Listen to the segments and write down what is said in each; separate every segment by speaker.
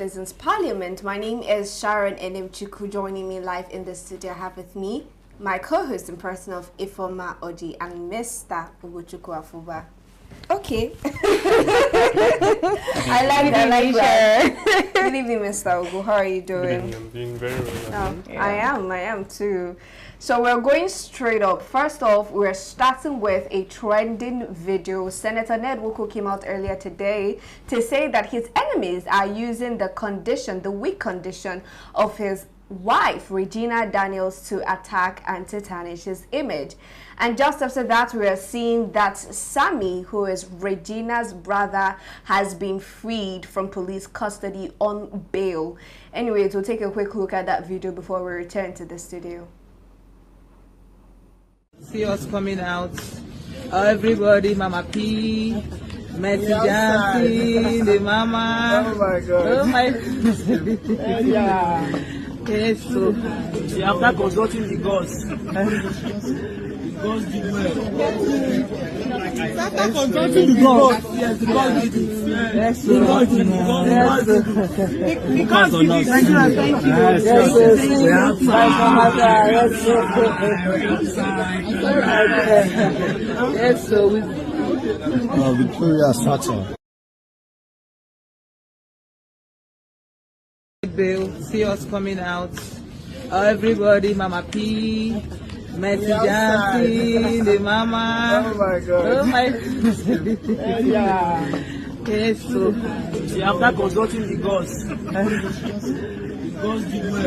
Speaker 1: Citizens Parliament. My name is Sharon Enemchuku. Joining me live in the studio, I have with me my co-host in person of Ifoma Oji and Mr. Ugochukwu Afuba. Okay. I like that. Good evening, Mr. Ugo. How are you doing?
Speaker 2: I'm doing very well.
Speaker 1: I am too. So we're going straight up. First off, we're starting with a trending video. Senator Ned Nwoko came out earlier today to say that his enemies are using the weak condition of his wife, Regina Daniels, to attack and to tarnish his image. And just after that, we are seeing that Sammy, who is Regina's brother, has been freed from police custody on bail. Anyways, we'll take a quick look at that video before we return to the studio.
Speaker 3: See us coming out. Everybody, Mama P, Messi dancing, the Mama.
Speaker 4: Oh my God.
Speaker 3: Oh my.
Speaker 4: Yeah.
Speaker 3: Yes, so.
Speaker 4: After consulting the gods. The gods did well. After consulting the gods. Yes, the gods did it.
Speaker 3: Yes,
Speaker 4: the gods did it. The gods did it. Thank you.
Speaker 3: Yes, so we.
Speaker 5: Victoria Sacha.
Speaker 3: Bill, see us coming out. Everybody, Mama P, Messi dancing, the Mama.
Speaker 4: Oh my God.
Speaker 3: Oh my.
Speaker 4: Yeah.
Speaker 3: Yes, so.
Speaker 4: After consulting the gods. The gods did well.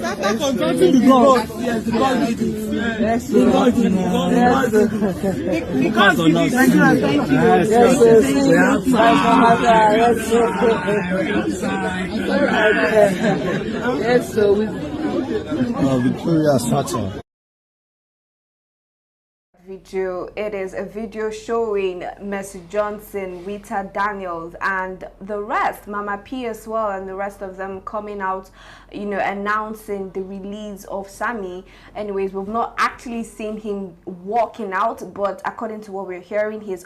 Speaker 4: After consulting the gods. Yes, the gods did it.
Speaker 3: Yes,
Speaker 4: The gods did it. The gods did it. Thank you.
Speaker 3: Yes, so we.
Speaker 5: Victoria Sacha.
Speaker 1: Video. It is a video showing Mercy Johnson, Rita Daniels, and the rest, Mama P as well, and the rest of them coming out, you know, announcing the release of Sammy. Anyways, we've not actually seen him walking out, but according to what we're hearing, he's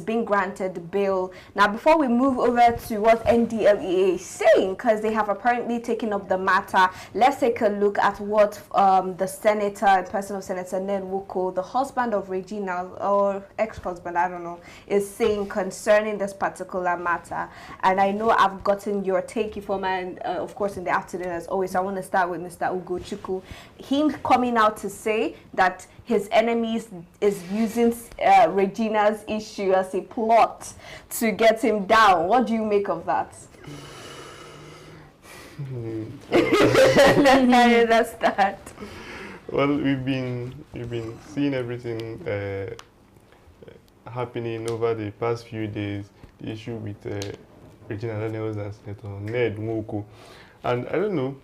Speaker 1: been granted bail. Now, before we move over to what NDLEA is saying, because they have apparently taken up the matter, let's take a look at what the senator, in person of Senator Ned Nwoko, the husband of Regina, or ex-husband, I don't know, is saying concerning this particular matter. And I know I've gotten your take for my, of course, in the afternoon as always. So I want to start with Mr. Ugochukwu. Him coming out to say that his enemies is using Regina's issue as a plot to get him down. What do you make of that? Let's start.
Speaker 2: Well, we've been seeing everything happening over the past few days. The issue with Regina Daniels and Senator Ned Nwoko, and I don't know.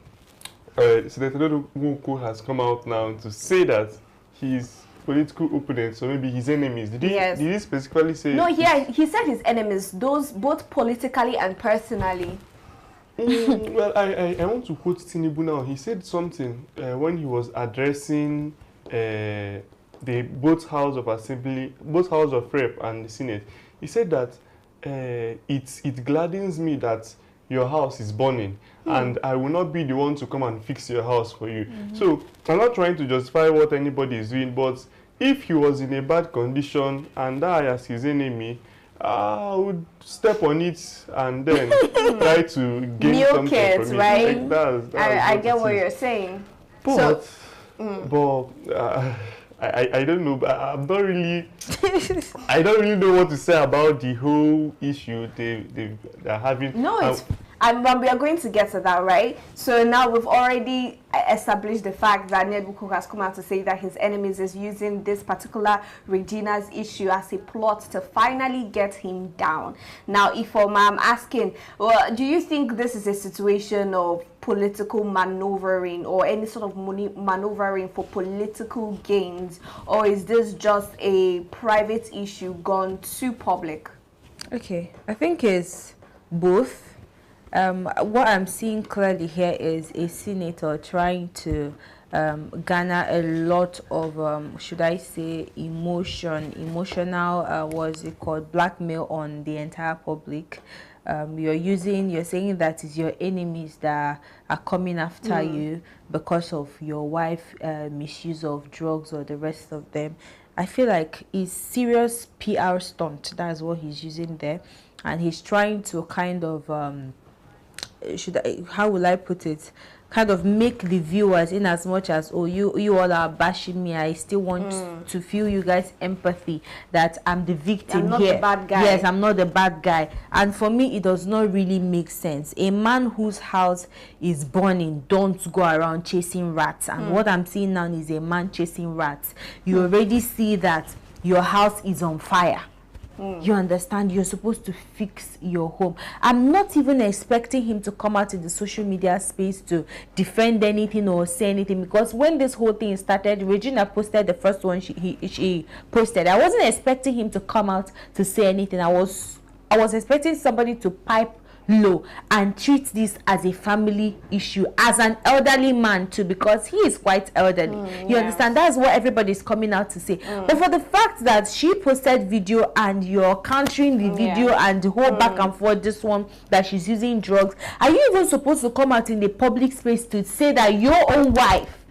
Speaker 2: Senator Ned Nwoko has come out now to say that his political opponents, or maybe his enemies. Did he specifically say?
Speaker 1: No, he said his enemies, those both politically and personally.
Speaker 2: Well, I want to quote Tinubu now. He said something when he was addressing both House of Rep and the Senate. He said that it gladdens me that your house is burning, and I will not be the one to come and fix your house for you. So I'm not trying to justify what anybody is doing, but if he was in a bad condition and I, as his enemy, I would step on it and then try to gain something from it.
Speaker 1: Right?
Speaker 2: Like
Speaker 1: I get what you're saying.
Speaker 2: But, I don't know. But I'm not really. I don't really know what to say about the whole issue they're having.
Speaker 1: No, we are going to get to that, right? So now we've already established the fact that Ned Nwoko has come out to say that his enemies is using this particular Regina's issue as a plot to finally get him down. Now, I'm asking, well, do you think this is a situation of political maneuvering or any sort of maneuvering for political gains, or is this just a private issue gone too public?
Speaker 6: Okay, I think it's both. What I'm seeing clearly here is a senator trying to garner a lot of, should I say, emotional, what's it called, blackmail on the entire public. you're saying that it's your enemies that are coming after you because of your wife misuse of drugs or the rest of them. I feel like it's serious PR stunt. That's what he's using there, and he's trying to kind of how will I put it? Kind of make the viewers, in as much as, oh, you all are bashing me, I still want to feel you guys empathy that I'm the victim. I'm not the bad guy. Yes, I'm not the bad guy. And for me, it does not really make sense. A man whose house is burning don't go around chasing rats. And what I'm seeing now is a man chasing rats. You already see that your house is on fire. You understand? You're supposed to fix your home. I'm not even expecting him to come out in the social media space to defend anything or say anything, because when this whole thing started, Regina posted the first one she posted. I wasn't expecting him to come out to say anything. I was expecting somebody to pipe low and treat this as a family issue, as an elderly man too, because he is quite elderly. You understand? That's what everybody's coming out to say. But for the fact that she posted video and you're countering the video and the whole back and forth, this one that she's using drugs, are you even supposed to come out in the public space to say that your own wife,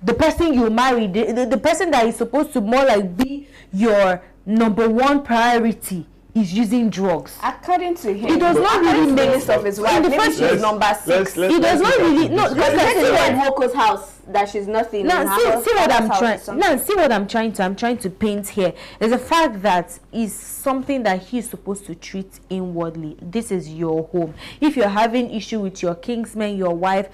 Speaker 6: the person you married, the person that is supposed to more like be your number one priority, is using drugs? According to him, it does not really make sense. Of his wife, maybe she's number 6. It does not really. No, let's see Ned Nwoko's house that she's nothing. Now see what I'm trying. Now see what I'm trying to paint here. There's a fact that is something that he's supposed to treat inwardly. This is your home. If you're having issue with your kingsman, your wife,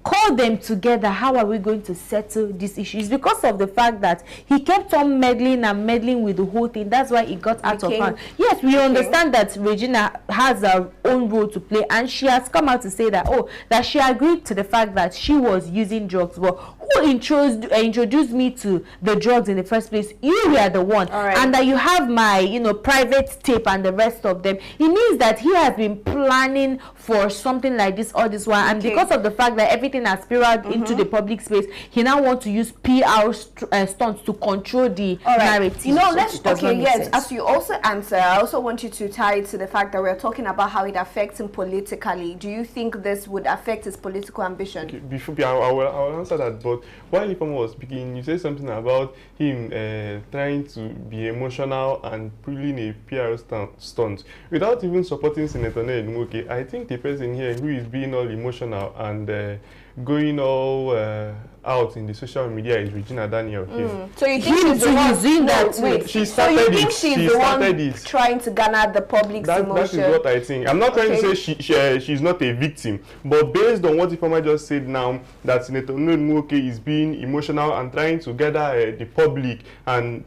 Speaker 6: call them together. How are we going to settle these issues? Because of the fact that he kept on meddling with the whole thing. That's why it got out of hand. Yes, we understand that Regina has her own role to play, and she has come out to say that, oh, that she agreed to the fact that she was using drugs. But who introduced me to the drugs in the first place? You were the one. And that you have my, private tape and the rest of them. It means that he has been planning for something like this all this while. And because of the fact that everything has spiraled into the public space, he now wants to use PR stunts to control the narrative. As you also answer, I also want you to tie it to the fact that we're talking about how it affects him politically. Do you think this would affect his political ambition?
Speaker 2: Okay, before I will answer that, but while Ifeoma was speaking, you said something about him trying to be emotional and pulling a PR stunt without even supporting Senator Ned Nwoko. I think the person here who is being all emotional and going all out in the social media is Regina Daniel.
Speaker 1: So you think she's the one doing that? Wait,
Speaker 2: she started it. She started it.
Speaker 1: Trying to garner the public's emotion.
Speaker 2: That is what I think. I'm not trying to say she's not a victim, but based on what Ifeoma just said now, that Senator Ned Nwoko is being emotional and trying to gather the public and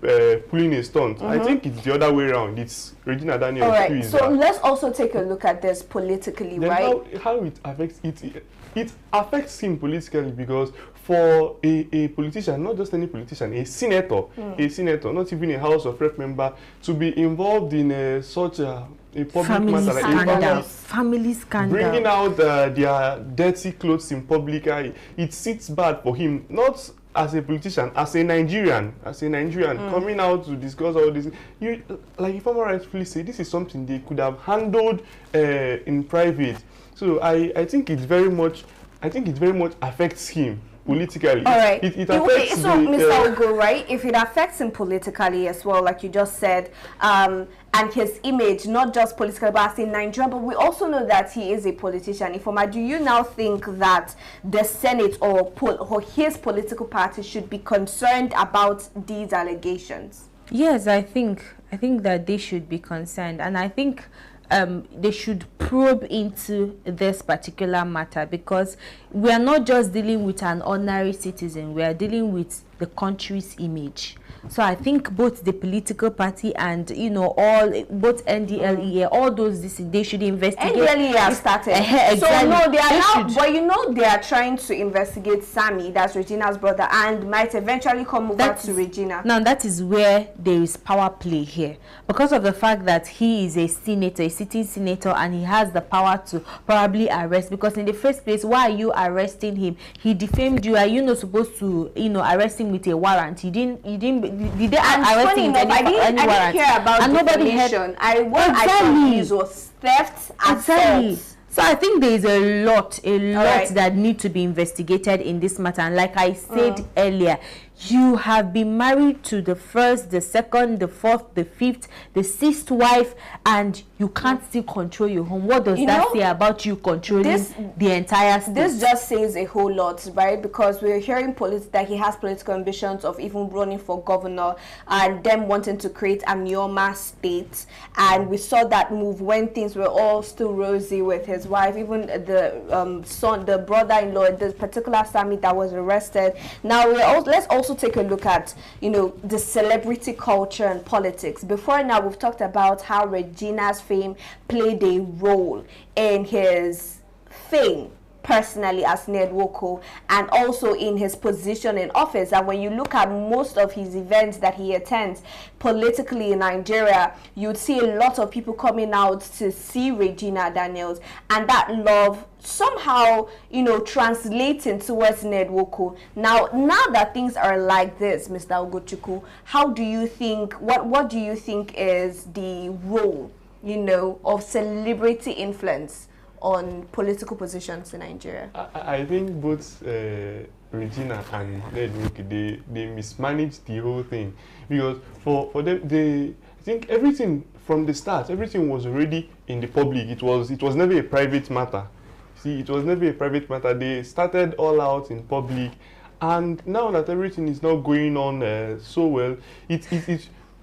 Speaker 2: pulling a stunt, I think it's the other way around. It's Regina Daniel.
Speaker 1: All right. So let's also take a look at this politically, then right?
Speaker 2: How it affects it. It affects him politically because for a politician, not just any politician, a senator, not even a House of Rep member, to be involved in such a public matter, like
Speaker 6: family scandal,
Speaker 2: bringing out their dirty clothes in public, it sits bad for him. Not as a politician, as a Nigerian, coming out to discuss all this. Like if I'm rightfully say, this is something they could have handled in private. So I think it very much affects him politically.
Speaker 1: All right.
Speaker 2: It affects
Speaker 1: Mr. Ogo, right? If it affects him politically as well, like you just said, and his image, not just political, but as in Nigeria, but we also know that he is a politician. Ifeoma, do you now think that the Senate or his political party should be concerned about these allegations?
Speaker 6: Yes, I think that they should be concerned, and I think they should probe into this particular matter, because we are not just dealing with an ordinary citizen, we are dealing with the country's image. So I think both the political party and both NDLEA, all those they should investigate.
Speaker 1: NDLEA have started.
Speaker 6: Exactly.
Speaker 1: So no, they are now, but they are trying to investigate Sammy, that's Regina's brother, and might eventually come over to Regina.
Speaker 6: Now that is where there is power play here, because of the fact that he is a senator, a sitting senator, and he has the power to probably arrest. Because in the first place, why are you arresting him? He defamed you. Are you not supposed to arrest him with a warrant? You didn't did they
Speaker 1: And
Speaker 6: arrest
Speaker 1: funny
Speaker 6: him
Speaker 1: enough, I didn't hear about
Speaker 6: and nobody had
Speaker 1: defamation. What I thought this was theft and assault.
Speaker 6: So I think there is a lot
Speaker 1: right.
Speaker 6: that need to be investigated in this matter. And like I said earlier, you have been married to the first, the second, the fourth, the fifth, the sixth wife, and you can't still control your home. What does that say about you controlling the entire state?
Speaker 1: This just says a whole lot, right? Because we're hearing that he has political ambitions of even running for governor and them wanting to create a Nyoma state. And we saw that move when things were all still rosy with his wife, even the son, the brother-in-law, the particular summit that was arrested. Now let's also take a look at, you know, the celebrity culture and politics. Before now, we've talked about how Regina's fame played a role in his fame personally as Ned Nwoko, and also in his position in office. And when you look at most of his events that he attends politically in Nigeria, you'd see a lot of people coming out to see Regina Daniels, and that love somehow, you know, translating towards Ned Nwoko. Now that things are like this, Mr. Ugochukwu, how do you think, what do you think is the role, you know, of celebrity influence on political positions in Nigeria?
Speaker 2: I think both Regina and Ned Nwoko, they mismanaged the whole thing, because for them, I think everything from the start, everything was already in the public. It was never a private matter. See, it was never a private matter. They started all out in public, and now that everything is not going on so well, it's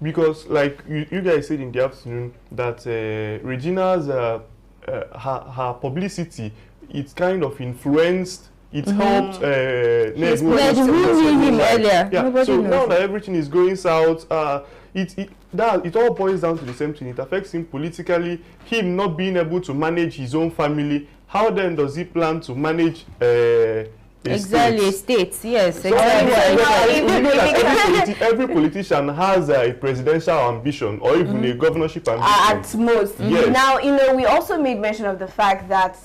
Speaker 2: because, like you guys said in the afternoon, that Regina's her publicity, it kind of influenced, it helped Ned
Speaker 6: earlier.
Speaker 2: Yeah. So now that everything is going south, it all boils down to the same thing. It affects him politically, him not being able to manage his own family. How then does he plan to manage
Speaker 6: states? Yes,
Speaker 2: so every politician has a presidential ambition, or even a governorship ambition.
Speaker 1: At most.
Speaker 2: Yes.
Speaker 1: Now, you know, we also made mention of the fact that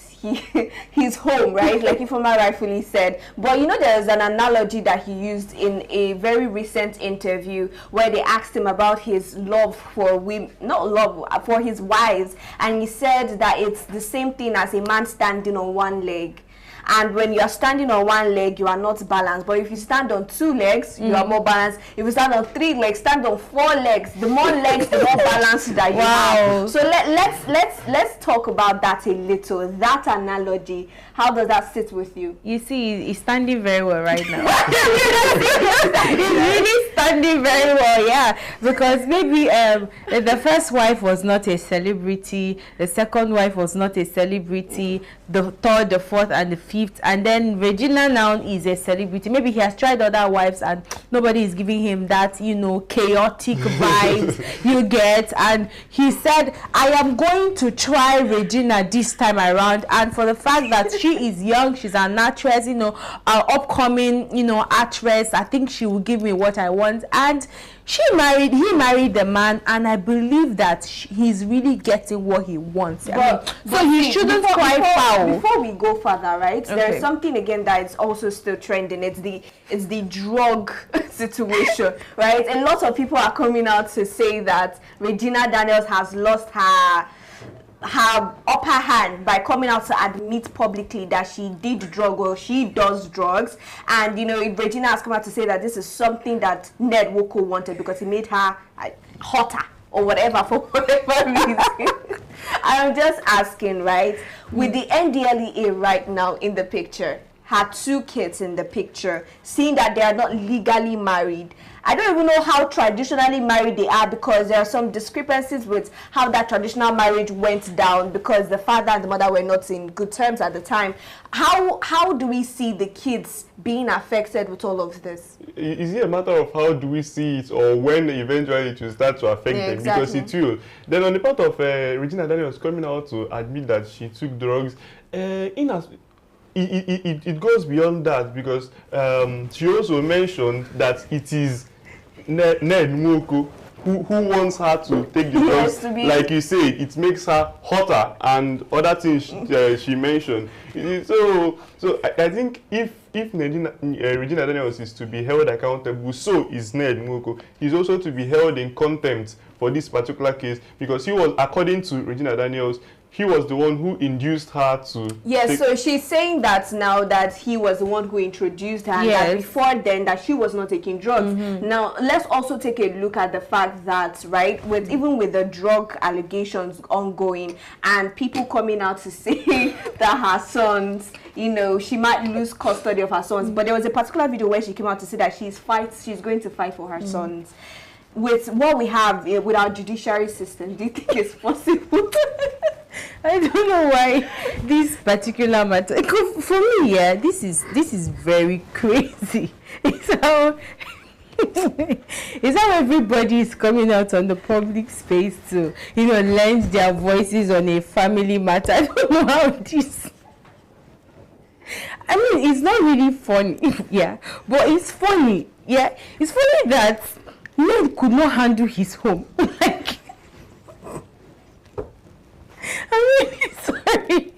Speaker 1: he's home, right? Like Ifoma rightfully said. But you know, there's an analogy that he used in a very recent interview where they asked him about his love for women, not love, for his wives, and he said that it's the same thing as a man standing on one leg. And when you are standing on one leg, you are not balanced. But if you stand on two legs, you are more balanced. If you stand on three legs, stand on four legs. The more legs, the more balanced that you are. So let's talk about that a little. That analogy, how does that sit with you?
Speaker 6: You see, he's standing very well right now. He's really standing very well, yeah. Because maybe the first wife was not a celebrity, the second wife was not a celebrity, the third, the fourth, and the fifth, and then Regina now is a celebrity. Maybe he has tried other wives and nobody is giving him that, you know, chaotic vibes you get, and he said, I am going to try Regina this time around. And for the fact that she is young, she's an actress, you know, an upcoming, you know, actress, I think she will give me what I want. And he married the man, and I believe that he's really getting what he wants.
Speaker 1: But
Speaker 6: he shouldn't cry foul.
Speaker 1: Before we go further, right? Okay. There is something again that is also still trending. It's the drug situation, right? A lot of people are coming out to say that Regina Daniels has lost her upper hand by coming out to admit publicly that she did drug, or she does drugs. And you know, Regina has come out to say that this is something that Ned Nwoko wanted because he made her hotter or whatever, for whatever reason. I'm just asking, right, with the NDLEA right now in the picture, her two kids in the picture, seeing that they are not legally married, I don't even know how traditionally married they are, because there are some discrepancies with how that traditional marriage went down, because the father and the mother were not in good terms at the time. How do we see the kids being affected with all of this?
Speaker 2: Is it a matter of how do we see it, or when eventually it will start to affect them?
Speaker 1: Exactly.
Speaker 2: Because it will. Then on the part of Regina Daniels coming out to admit that she took drugs, it goes beyond that, because she also mentioned that it is Ned Nwoko who wants her to take the drugs. Like you say, it makes her hotter and other things she mentioned. So I think if if Regina Daniels is to be held accountable, so is Ned Nwoko. He's also to be held in contempt for this particular case, because he was, according to Regina Daniels, he was the one who induced her to...
Speaker 1: Yes, so she's saying that now that he was the one who introduced her, and that before then that she was not taking drugs. Now, let's also take a look at the fact that, right, even with the drug allegations ongoing and people coming out to say that her sons, you know, she might lose custody of her sons. But there was a particular video where she came out to say that she's going to fight for her sons. With what we have with our judiciary system, do you think it's possible?
Speaker 6: I don't know why this particular matter. For me, yeah, this is very crazy. It's how everybody is coming out on the public space to, you know, lend their voices on a family matter. I don't know how this. I mean, it's not really funny, yeah, but it's funny, yeah. It's funny that Ned could not handle his home. Like, I'm really sorry.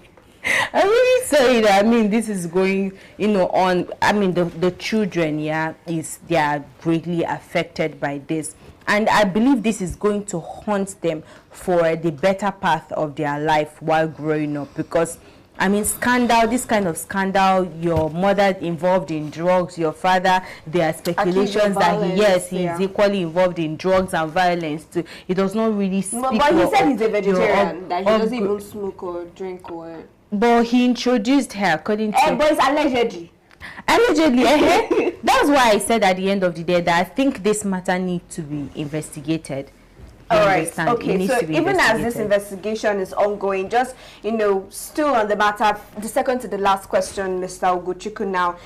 Speaker 6: I'm really sorry that, I mean, this is going, you know, on. I mean, the children, yeah, they are greatly affected by this, and I believe this is going to haunt them for the better path of their life while growing up, because, I mean, this kind of scandal, your mother involved in drugs, your father, there are speculations that he is equally involved in drugs and violence too. It does not really speak.
Speaker 1: But he said he's a vegetarian, that he doesn't even smoke or drink or...
Speaker 6: But he introduced her according to...
Speaker 1: but it's allegedly.
Speaker 6: Allegedly, That's why I said at the end of the day that I think this matter needs to be investigated.
Speaker 1: All right. Okay. So even as this investigation is ongoing, just, you know, still on the matter, the second to the last question, Mr. Ugochukwu now,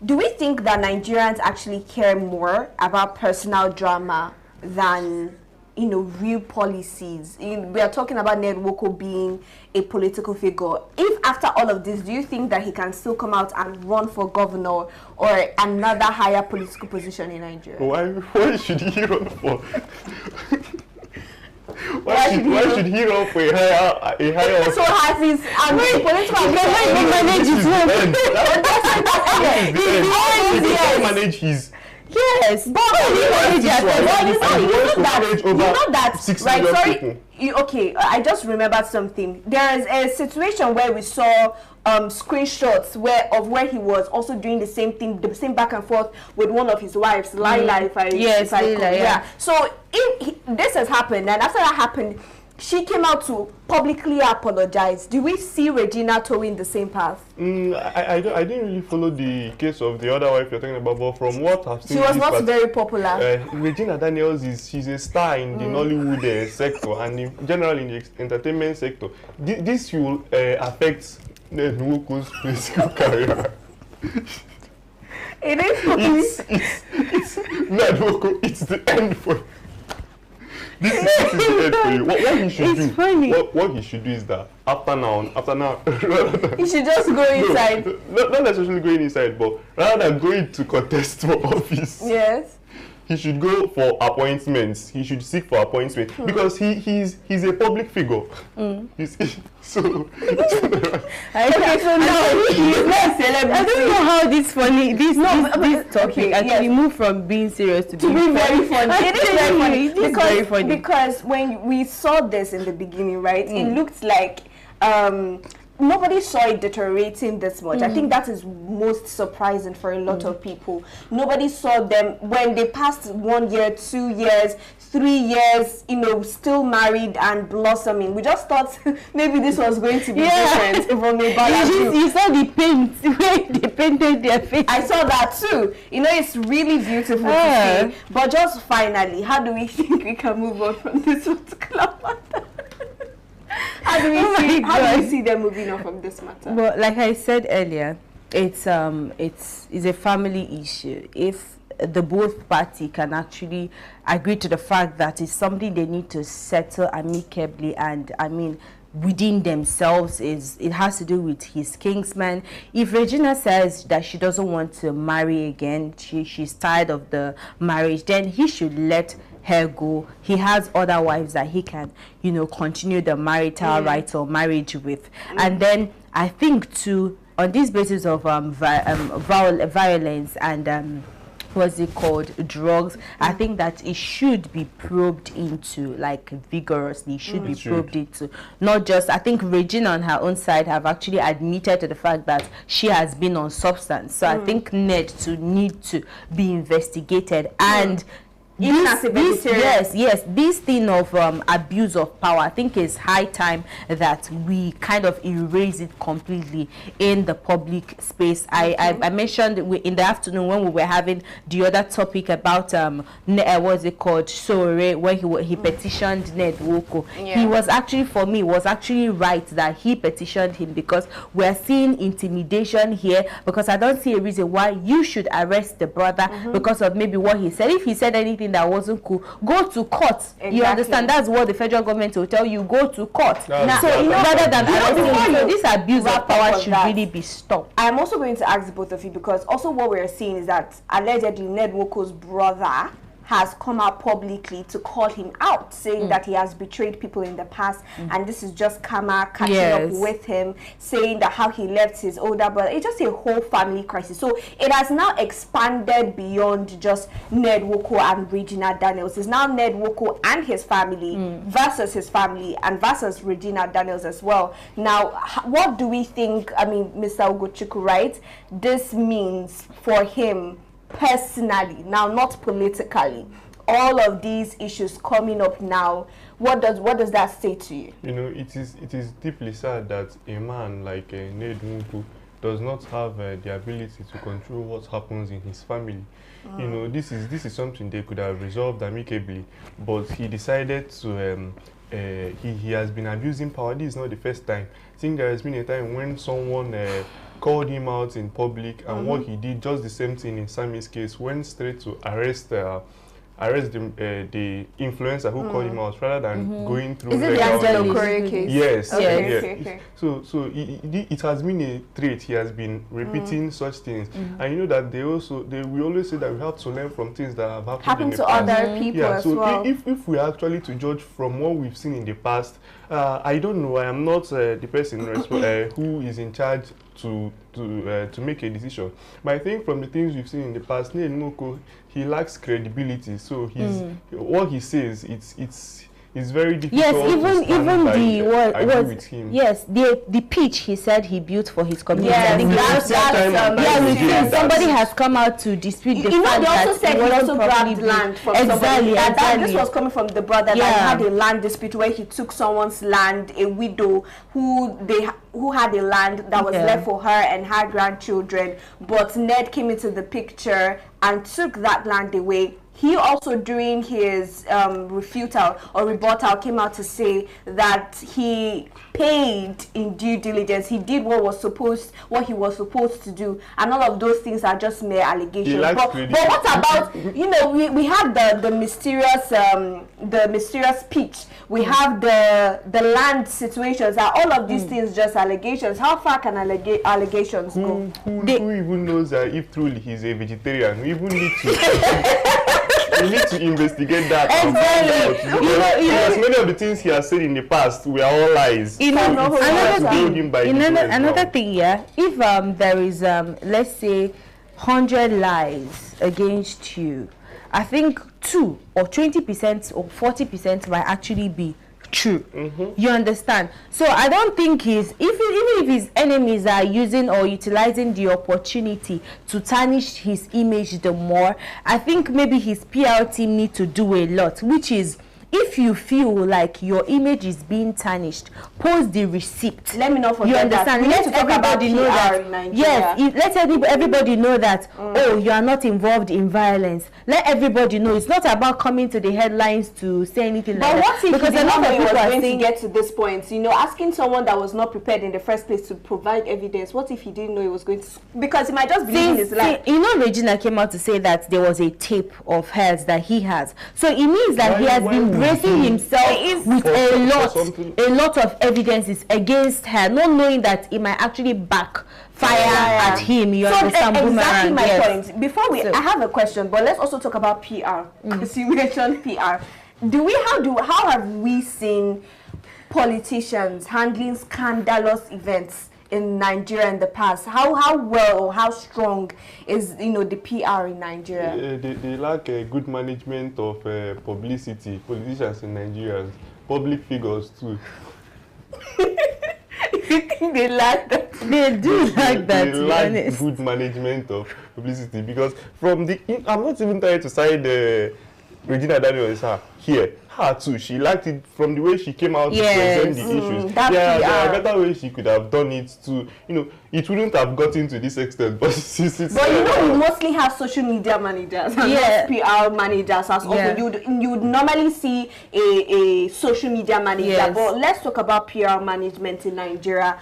Speaker 1: do we think that Nigerians actually care more about personal drama than, you know, real policies? We are talking about Ned Nwoko being a political figure. If after all of this, do you think that he can still come out and run for governor or another higher political position in Nigeria?
Speaker 2: Why should he run for? Why should he run for a higher?
Speaker 1: So has his political
Speaker 2: manage his.
Speaker 1: Yes, but okay, I just remembered something. There is a situation where we saw screenshots where he was also doing the same thing, the same back and forth with one of his wives, Laila. Yeah. So if this has happened, and after that happened, she came out to publicly apologize. Do we see Regina towing the same path?
Speaker 2: I didn't really follow the case of the other wife you're talking about, but from what I've seen,
Speaker 1: she was not very popular.
Speaker 2: Regina Daniels she's a star in the Nollywood sector and generally in the entertainment sector. This will affect Ned Nwoko's political career.
Speaker 1: It is
Speaker 2: it's Ned Nwoko. It's the end for. This is the end for you. What he should do?
Speaker 6: Funny.
Speaker 2: What he should do is that after now,
Speaker 1: he should just go inside.
Speaker 2: Not necessarily going inside, but rather than going to contest for office.
Speaker 1: Yes.
Speaker 2: He should go for appointments. He should seek for appointments because he's a public figure. So
Speaker 1: okay, so now he's not a celebrity.
Speaker 6: I don't know how this topic actually moved from being serious to being
Speaker 1: very funny. It is very funny because when we saw this in the beginning, right, it looked like nobody saw it deteriorating this much. I think that is most surprising for a lot of people. Nobody saw them when they passed 1 year, 2 years, 3 years, you know, still married and blossoming. We just thought maybe this was going to be different from the
Speaker 6: You saw the paint where they painted their face.
Speaker 1: I saw that too. You know, it's really beautiful to see. But just finally, how do we think we can move on from this particular matter? How do we see them moving on from this matter?
Speaker 6: Well, like I said earlier, it's a family issue. If the both party can actually agree to the fact that it's something they need to settle amicably, and I mean within themselves, it has to do with his kingsman. If Regina says that she doesn't want to marry again, she's tired of the marriage, then he should let her go. He has other wives that he can, you know, continue the marital rights or marriage with. And then I think too, on this basis of violence and what's it called, drugs, I think that it should be probed into, like, vigorously. It should be probed into, not just, I think Regina on her own side have actually admitted to the fact that she has been on substance, so I think Ned to need to be investigated. And this thing of abuse of power, I think is high time that we kind of erase it completely in the public space. I mentioned in the afternoon when we were having the other topic about what's it called, Sore, when he petitioned Ned Nwoko. He was actually, for me, was actually right that he petitioned him, because we're seeing intimidation here, because I don't see a reason why you should arrest the brother because of maybe what he said. If he said anything that wasn't cool, go to court. Exactly. You understand? That's what the federal government will tell you, go to court. Rather than this abuse of power should really be stopped.
Speaker 1: I'm also going to ask the both of you, because also what we're seeing is that allegedly Ned Nwoko's brother has come out publicly to call him out, saying that he has betrayed people in the past, and this is just karma catching up with him, saying that how he left his older brother. It's just a whole family crisis. So it has now expanded beyond just Ned Nwoko and Regina Daniels. It's now Ned Nwoko and his family versus his family, and versus Regina Daniels as well. Now, what do we think, I mean, Mr. Ugochukwu, right, this means for him personally, now not politically? All of these issues coming up now, what does that say to you?
Speaker 2: You know, it is deeply sad that a man like Ned Nwoko does not have the ability to control what happens in his family. You know, this is something they could have resolved amicably, but he decided to he has been abusing power. This is not the first time. I think there has been a time when someone called him out in public, and what he did, just the same thing in Sammy's case, went straight to arrest the influencer who called him out, rather than going through.
Speaker 1: Is it the Angelo Correa case?
Speaker 2: Yes.
Speaker 1: Okay.
Speaker 2: So it has been a trait. He has been repeating such things, and you know that we always say that we have to learn from things that have happened in the past.
Speaker 1: Other people as well.
Speaker 2: If we are actually to judge from what we've seen in the past, I don't know. I am not the person who is in charge to make a decision. But I think from the things we've seen in the past, Ned Nwoko, he lacks credibility. So what he says, it's very difficult.
Speaker 6: Yes, even
Speaker 2: with him.
Speaker 6: Yes, the pitch he said he built for his community.
Speaker 1: Yeah,
Speaker 6: somebody has come out to dispute the fact
Speaker 1: they also said he also grabbed land from somebody. This was coming from the brother that had a land dispute where he took someone's land, a widow who had a land that was left for her and her grandchildren, but Ned came into the picture and took that land away. He also, during his rebuttal, came out to say that he paid in due diligence. He did what he was supposed to do, and all of those things are just mere allegations. But what about, you know, we have the mysterious pitch. We have the land situations. Are all of these things just allegations? How far can allegations go?
Speaker 2: Who even knows if truly he's a vegetarian? We even need to. We need to investigate that.
Speaker 6: Exactly.
Speaker 2: Because many of the things he has said in the past were all lies.
Speaker 6: Another thing, if there is let's say 100 lies against you, I think 2 or 20% or 40% might actually be true. You understand? So I don't think even if his enemies are using or utilizing the opportunity to tarnish his image the more, I think maybe his PR team need to do a lot, which is, if you feel like your image is being tarnished, post the receipt.
Speaker 1: Let me know for you understand.
Speaker 6: Let everybody know that. Yes, let everybody know that. Oh, you are not involved in violence. Let everybody know. It's not about coming to the headlines to say anything like that.
Speaker 1: But what if because a lot of people are going to get to this point? You know, asking someone that was not prepared in the first place to provide evidence. What if he didn't know he was going to? Because he might just believe in his life.
Speaker 6: You know, Regina came out to say that there was a tape of hers that he has. So it means that he has been bracing himself with a lot of evidences against her, not knowing that it might actually backfire at him. You understand?
Speaker 1: Exactly my point. Before I have a question, but let's also talk about PR. Because you mentioned PR. How have we seen politicians handling scandalous events in Nigeria in the past? How well or how strong is the PR in Nigeria?
Speaker 2: They lack a good management of publicity. Politicians in Nigeria, public figures too.
Speaker 1: You think they lack that?
Speaker 6: They do like that.
Speaker 2: They lack good management of publicity, because from the I'm not even trying to side Regina Daniels here. Her too, she liked it from the way she came out to present the issues. There are better ways she could have done it to, it wouldn't have gotten to this extent. But
Speaker 1: we mostly have social media managers and not PR managers as often. You would normally see a social media manager. But let's talk about PR management in Nigeria.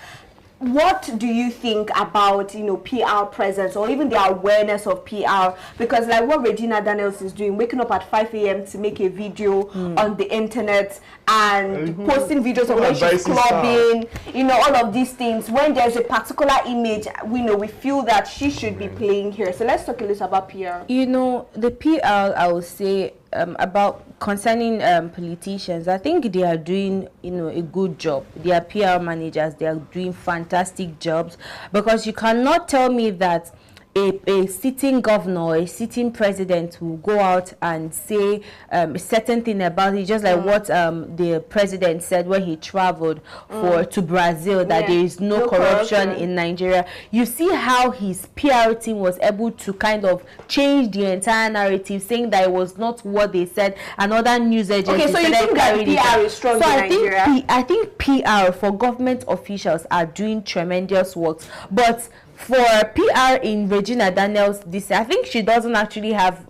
Speaker 1: What do you think about PR presence or even the awareness of PR? Because like what Regina Daniels is doing, waking up at 5 a.m. to make a video on the internet and posting videos of when she's clubbing, all of these things. When there's a particular image, we feel that she should be playing here. So let's talk a little about PR.
Speaker 6: The PR, I would say, about concerning politicians, I think they are doing a good job. They are PR managers, they are doing fantastic jobs, because you cannot tell me that a sitting governor or a sitting president will go out and say a certain thing about it, just like what the president said when he traveled to Brazil, that there is no corruption in Nigeria. You see how his PR team was able to kind of change the entire narrative, saying that it was not what they said, and other news agencies.
Speaker 1: Okay, so you think that PR is strong in Nigeria?
Speaker 6: I think PR for government officials are doing tremendous work, but for PR in Regina Daniels, I think she doesn't actually have.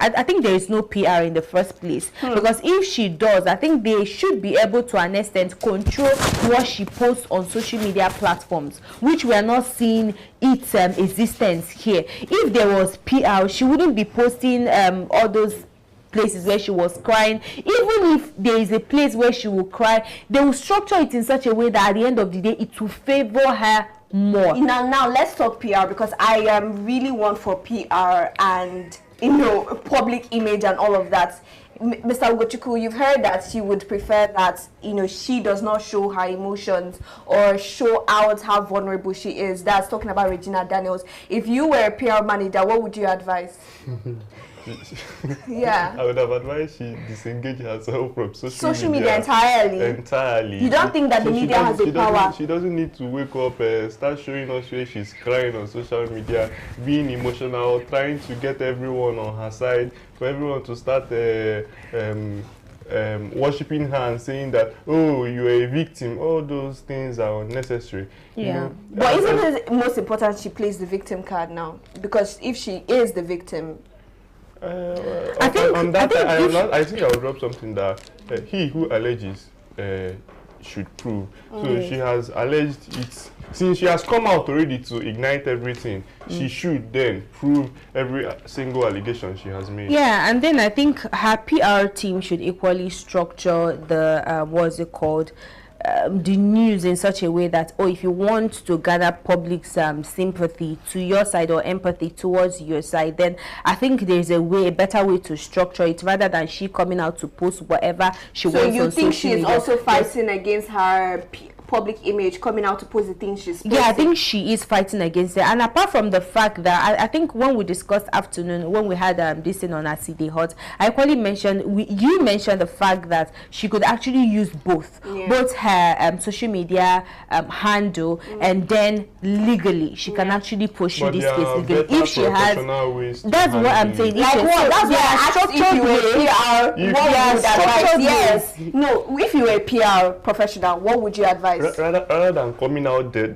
Speaker 6: I think there is no PR in the first place, because if she does, I think they should be able to an extent control what she posts on social media platforms, which we are not seeing its existence here. If there was PR, she wouldn't be posting all those places where she was crying. Even if there is a place where she will cry, they will structure it in such a way that at the end of the day it will favor her more.
Speaker 1: Now let's talk PR, because I am really one for PR and public image and all of that. Mr. Ugochukwu, you've heard that she would prefer that she does not show her emotions or show out how vulnerable she is. That's talking about Regina Daniels. If you were a PR manager, what would you advise?
Speaker 2: I would have advised she disengage herself from social
Speaker 1: media entirely. You don't think that the media has the power?
Speaker 2: She doesn't need to wake up, start showing us where she's crying on social media, being emotional, trying to get everyone on her side, for everyone to start worshipping her and saying that, oh, you're a victim. All those things are unnecessary.
Speaker 1: But isn't it most important she plays the victim card now? Because if she is the victim,
Speaker 2: I think I would drop something that he who alleges should prove. So she has alleged it. Since she has come out already to ignite everything, she should then prove every single allegation she has made.
Speaker 6: Yeah, and then I think her PR team should equally structure the what's it called? The news in such a way that, if you want to gather public's sympathy to your side or empathy towards your side, then I think there's a better way to structure it, rather than she coming out to post whatever she wants on social media. So you think
Speaker 1: she's also fighting against her public image, coming out to post the things she's posting?
Speaker 6: Yeah, I think she is fighting against it. And apart from the fact that I think when we discussed afternoon, when we had this thing on our CD Hot, I equally mentioned, you mentioned the fact that she could actually use both her social media handle, and then legally she can actually push this case legally if she has. That's what I'm saying.
Speaker 1: Like what? That's why I asked if you were PR. If you were a PR professional, what would you advise?
Speaker 2: Rather than coming out the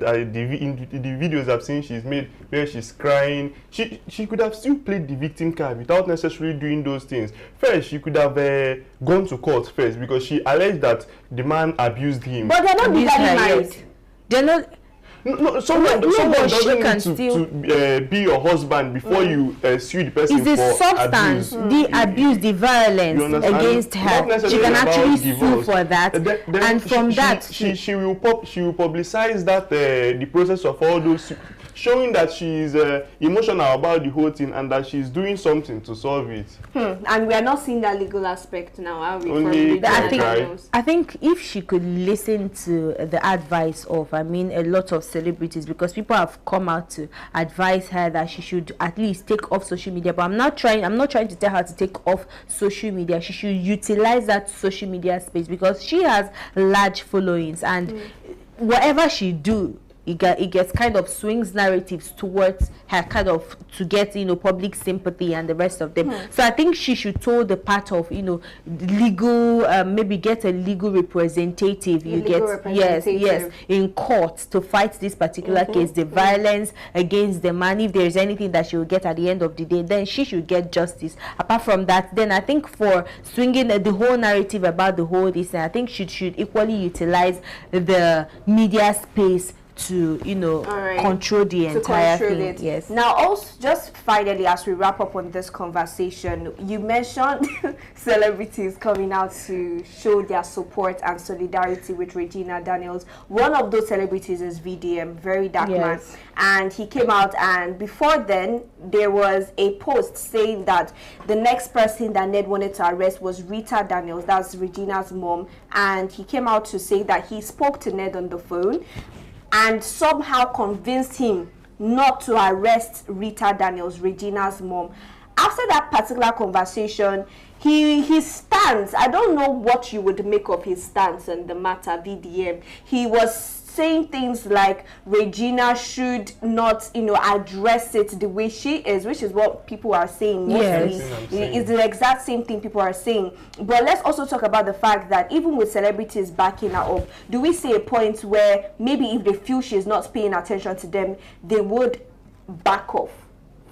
Speaker 2: videos I've seen she's made where she's crying, she could have still played the victim card without necessarily doing those things. First, she could have gone to court first, because she alleged that the man abused him.
Speaker 1: But they're not legally married.
Speaker 6: They're not.
Speaker 2: Someone doesn't need to be your husband before you sue the person for abuse.
Speaker 6: It's the substance, the abuse, the violence against her. She can actually sue for that. And from that,
Speaker 2: she will publicize that the process of all those. showing that she is emotional about the whole thing and that she's doing something to solve it.
Speaker 1: And we are not seeing that legal aspect now, are we?
Speaker 2: Only
Speaker 6: I think if she could listen to the advice of, I mean, a lot of celebrities, because people have come out to advise her that she should at least take off social media. But I'm not trying to tell her to take off social media. She should utilize that social media space because she has large followings, and whatever she do, it gets kind of swings narratives towards her, kind of to get, you know, public sympathy and the rest of them. So I think she should toe the path of, you know, legal, maybe get a legal representative. Yes, in court to fight this particular case, the violence against the man. If there is anything that she will get at the end of the day, then she should get justice. Apart from that, then I think for swinging the whole narrative about the whole this, I think she should equally utilize the media space to, you know, control the entire thing. Yes.
Speaker 1: Now, also, just finally, as we wrap up on this conversation, you mentioned celebrities coming out to show their support and solidarity with Regina Daniels. One of those celebrities is VDM, Very Dark Man, and he came out, and before then there was a post saying that the next person that Ned wanted to arrest was Rita Daniels, that's Regina's mom, and he came out to say that he spoke to Ned on the phone and somehow convinced him not to arrest Rita Daniels, Regina's mom. After that particular conversation, his stance, I don't know what you would make of his stance on the matter, VDM. He was saying things like Regina should not, you know, address it the way she is, which is what people are saying mostly. It's the exact same thing people are saying. But let's also talk about the fact that even with celebrities backing her up, do we see a point where maybe if they feel she's not paying attention to them, they would back off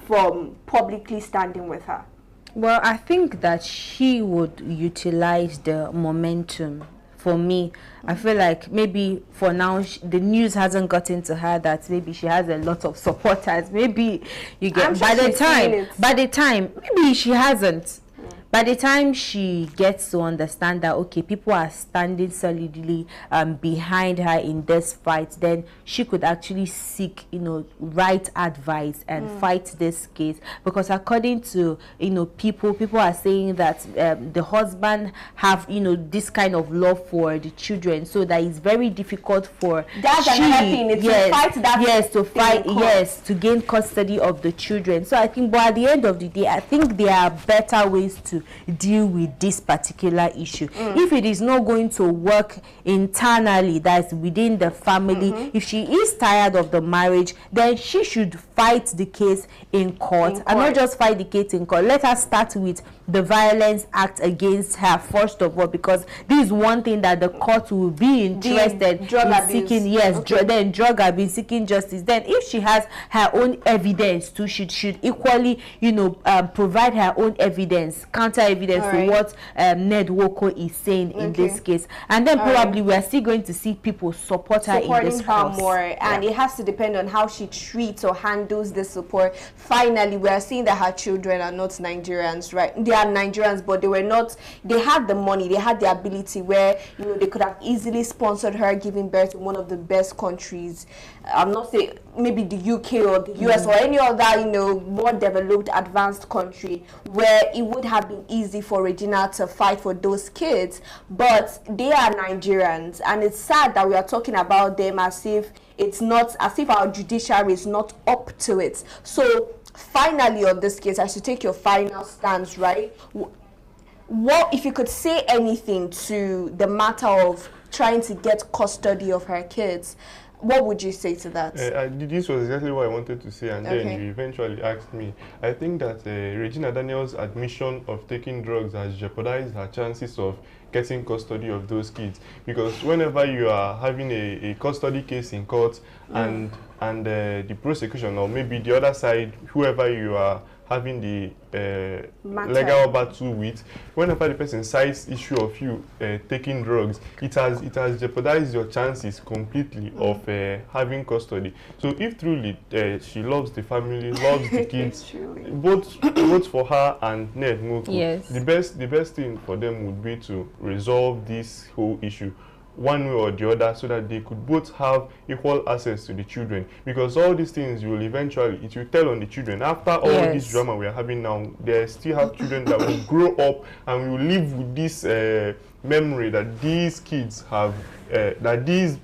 Speaker 1: from publicly standing with her?
Speaker 6: Well, I think that she would utilize the momentum. For me, I feel like maybe for now the news hasn't gotten to her that maybe she has a lot of supporters. Maybe you get by the time maybe she hasn't. By the time she gets to understand that, okay, people are standing solidly behind her in this fight, then she could actually seek, you know, right advice and fight this case. Because according to, you know, people are saying that the husband have, you know, this kind of love for the children, so that it's very difficult for
Speaker 1: to fight that.
Speaker 6: To gain custody of the children. So I think, but at the end of the day, I think there are better ways to deal with this particular issue. If it is not going to work internally, that's within the family, if she is tired of the marriage, then she should fight the case in court, and not just fight the case in court. Let her start with the Violence Act against her first of all, because this is one thing that the court will be interested in seeking. Then drug abuse, seeking justice. Then if she has her own evidence too, she should equally, you know, provide her own evidence, counter evidence to what Ned Nwoko is saying in this case. And then probably we are still going to see people support her in this cause
Speaker 1: more. And it has to depend on how she treats or handles the support. Finally, we are seeing that her children are not Nigerians, right? They are Nigerians, but they were not, they had the money, they had the ability where, you know, they could have easily sponsored her giving birth in one of the best countries. I'm not saying maybe the UK or the US or any other, you know, more developed, advanced country where it would have been easy for Regina to fight for those kids. But they are Nigerians, and it's sad that we are talking about them as if it's not, as if our judiciary is not up to it. So finally on this case, I should take your final stance, right? What if you could say anything to the matter of trying to get custody of her kids? What would you say to that?
Speaker 2: This was exactly what I wanted to say, and then you eventually asked me. I think that Regina Daniels' admission of taking drugs has jeopardized her chances of getting custody of those kids, because whenever you are having a custody case in court and the prosecution, or maybe the other side, whoever you are having the legal battle with, whenever the person cites issue of you taking drugs, it has jeopardized your chances completely of having custody. So if truly she loves the family, loves the kids, both for her and Ned Nwoko, the best thing for them would be to resolve this whole issue one way or the other so that they could both have equal access to the children, because all these things will eventually, it will tell on the children. After all this drama we are having now, they still have children that will grow up and will live with this memory that these kids have, that these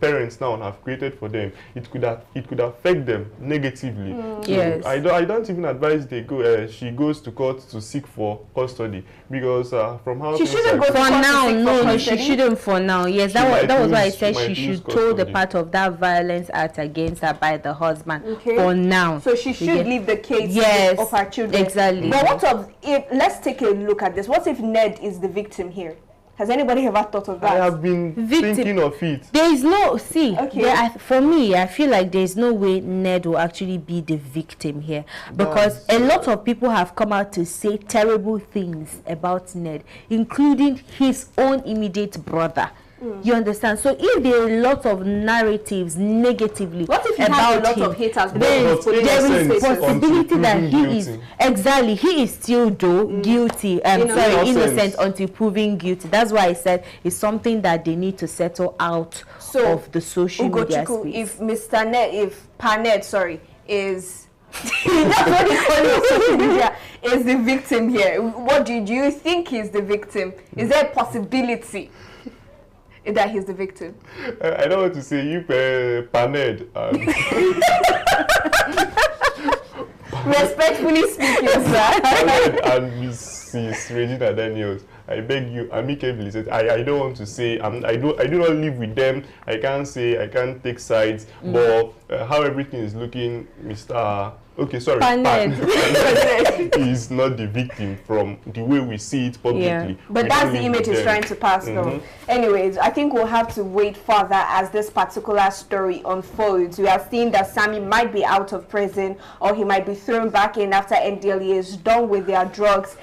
Speaker 2: parents now have created for them. It could affect them negatively.
Speaker 6: Yes.
Speaker 2: I don't even advise they go. She goes to court to seek for custody, because from how
Speaker 1: she shouldn't go
Speaker 6: for now. No, she shouldn't for now. Yes, that was why I said she should toe the part of that violence act against her by the husband.
Speaker 1: Okay.
Speaker 6: For now.
Speaker 1: So she should leave the case of her children.
Speaker 6: Exactly.
Speaker 1: But what if? Let's take a look at this. What if Ned is the victim here? Has anybody ever thought of that?
Speaker 2: I have been thinking of it.
Speaker 6: There is no, for me, I feel like there is no way Ned will actually be the victim here, because a lot of people have come out to say terrible things about Ned, including his own immediate brother. You understand? So if there are a lot of narratives negatively
Speaker 1: what if he
Speaker 6: about
Speaker 1: has a lot
Speaker 6: him,
Speaker 1: of haters?
Speaker 6: then there is possibility that he is still guilty. Innocent until proven guilty. That's why I said it's something that they need to settle out of the social media space.
Speaker 1: If Mr. Ned, if Paned, is that's what he's calling on social media, is the victim here, what do you think is the victim? Is there a possibility that he's the victim?
Speaker 2: I don't want to say you, Paned.
Speaker 1: Respectfully speaking, sir.
Speaker 2: Paned and Mrs. Regina Daniels, I beg you, amicably said, I don't want to say, I do not live with them. I can't say, I can't take sides. But how everything is looking, Mr. Okay, sorry. Paned is not the victim from the way we see it publicly.
Speaker 1: Yeah. But that's the image he's trying to pass, though. Anyways, I think we'll have to wait further as this particular story unfolds. We are seeing that Sammy might be out of prison, or he might be thrown back in after NDLEA is done with their drugs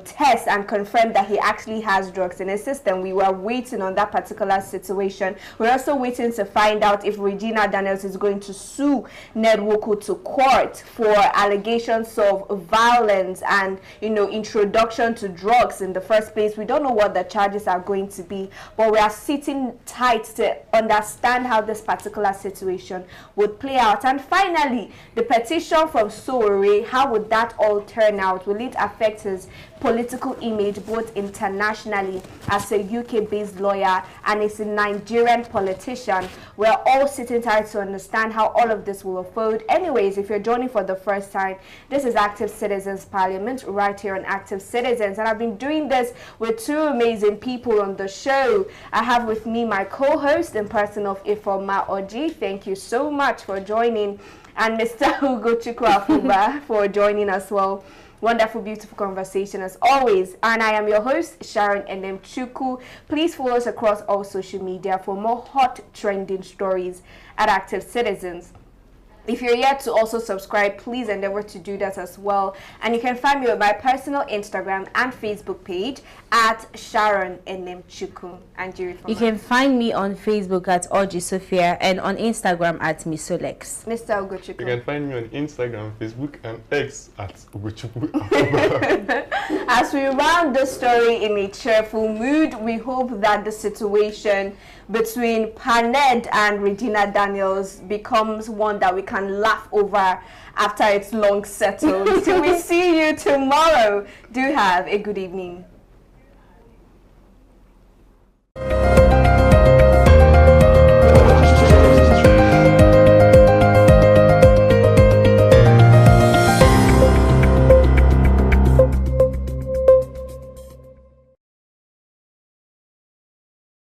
Speaker 1: test and confirmed that he actually has drugs in his system. We were waiting on that particular situation. We're also waiting to find out if Regina Daniels is going to sue Ned Nwoko to court for allegations of violence and, introduction to drugs in the first place. We don't know what the charges are going to be, but we are sitting tight to understand how this particular situation would play out. And finally, the petition from Sowore, how would that all turn out? Will it affect his political image both internationally as a UK-based lawyer and as a Nigerian politician? We're all sitting tight to understand how all of this will unfold. Anyways, if you're joining for the first time, this is Active Citizens Parliament right here on Active Citizens, and I've been doing this with two amazing people on the show. I have with me my co-host in person of Ifoma Oji. Thank you so much for joining, and Mr. Hugo Chukwu for joining as well. Wonderful, beautiful conversation as always. And I am your host, Sharon Enem Chukwu. Please follow us across all social media for more hot trending stories at Active Citizens. If you're yet to also subscribe, please endeavor to do that as well. And you can find me on my personal Instagram and Facebook page at Sharon Enem Chukwu. And you can find me on Facebook at Oji Sophia and on Instagram at Misolex. Mr. Ugo Chukwu.
Speaker 2: You can find me on Instagram, Facebook, and X at Ugo Chukwu.
Speaker 1: As we round the story in a cheerful mood, we hope that the situation between Paned and Regina Daniels becomes one that we can laugh over after it's long settled. Till we see you tomorrow, do have a good evening.